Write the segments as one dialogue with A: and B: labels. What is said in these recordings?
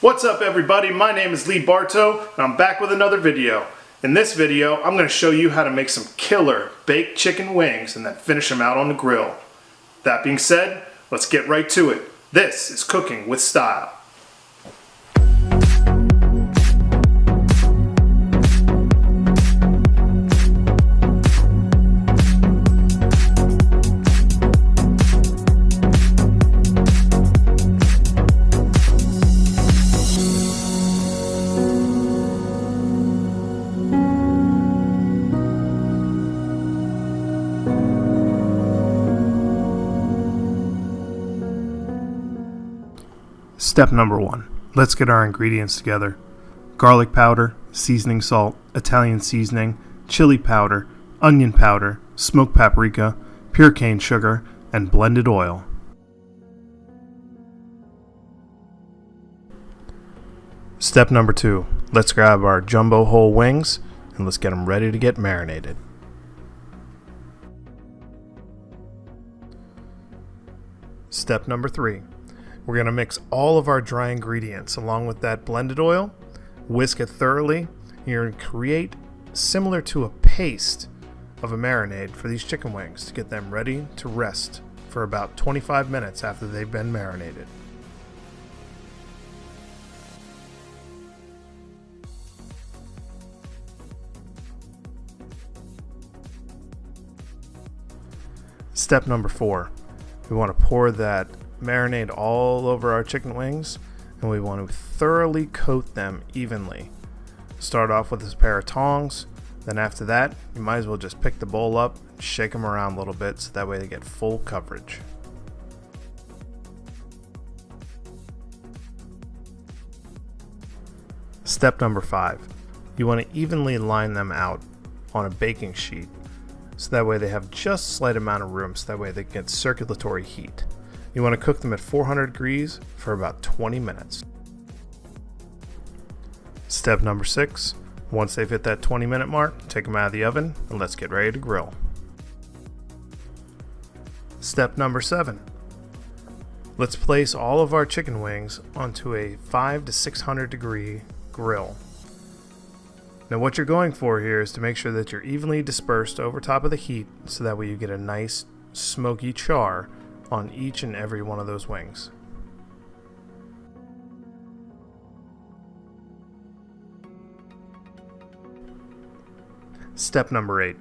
A: What's up everybody, my name is Lee Bartow and I'm back with another video. In this video, I'm going to show you how to make some killer baked chicken wings and then finish them out on the grill. That being said, let's get right to it. This is Cooking with Style. Step number 1. Let's get our ingredients together. Garlic powder, seasoning salt, Italian seasoning, chili powder, onion powder, smoked paprika, pure cane sugar, and blended oil. Step number 2. Let's grab our jumbo whole wings and let's get them ready to get marinated. Step number 3. We're going to mix all of our dry ingredients along with that blended oil, whisk it thoroughly. You're going to create similar to a paste of a marinade for these chicken wings to get them ready to rest for about 25 minutes after they've been marinated. Step number 4. We want to pour that marinade all over our chicken wings and we want to thoroughly coat them evenly. Start off with a pair of tongs, then after that you might as well just pick the bowl up and shake them around a little bit so that way they get full coverage. Step number 5. You want to evenly line them out on a baking sheet so that way they have just a slight amount of room so that way they get circulatory heat. You want to cook them at 400 degrees for about 20 minutes. Step number 6. Once they've hit that 20-minute mark, take them out of the oven and let's get ready to grill. Step number 7. Let's place all of our chicken wings onto a 500 to 600 degree grill. Now what you're going for here is to make sure that you're evenly dispersed over top of the heat so that way you get a nice smoky char on each and every one of those wings. Step number 8.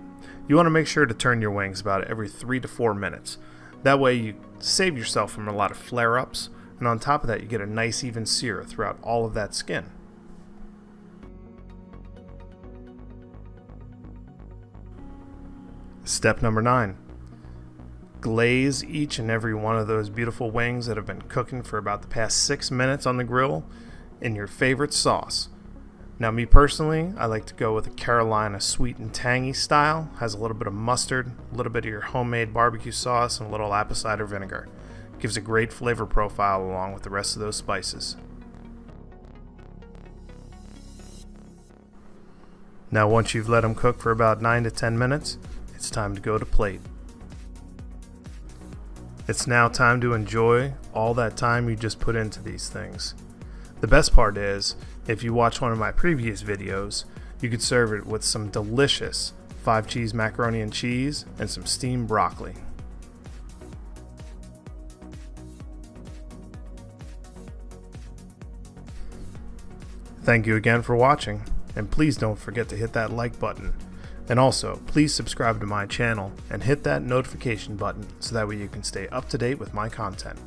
A: You want to make sure to turn your wings about every 3 to 4 minutes. That way you save yourself from a lot of flare-ups, and on top of that you get a nice even sear throughout all of that skin. Step number 9. Glaze each and every one of those beautiful wings that have been cooking for about the past 6 minutes on the grill in your favorite sauce. Now me personally, I like to go with a Carolina sweet and tangy style. Has a little bit of mustard, a little bit of your homemade barbecue sauce, and a little apple cider vinegar. Gives a great flavor profile along with the rest of those spices. Now once you've let them cook for about 9 to 10 minutes, it's time to go to plate. It's now time to enjoy all that time you just put into these things. The best part is, if you watch one of my previous videos, you could serve it with some delicious 5-cheese macaroni and cheese and some steamed broccoli. Thank you again for watching, and please don't forget to hit that like button. And also, please subscribe to my channel and hit that notification button so that way you can stay up to date with my content.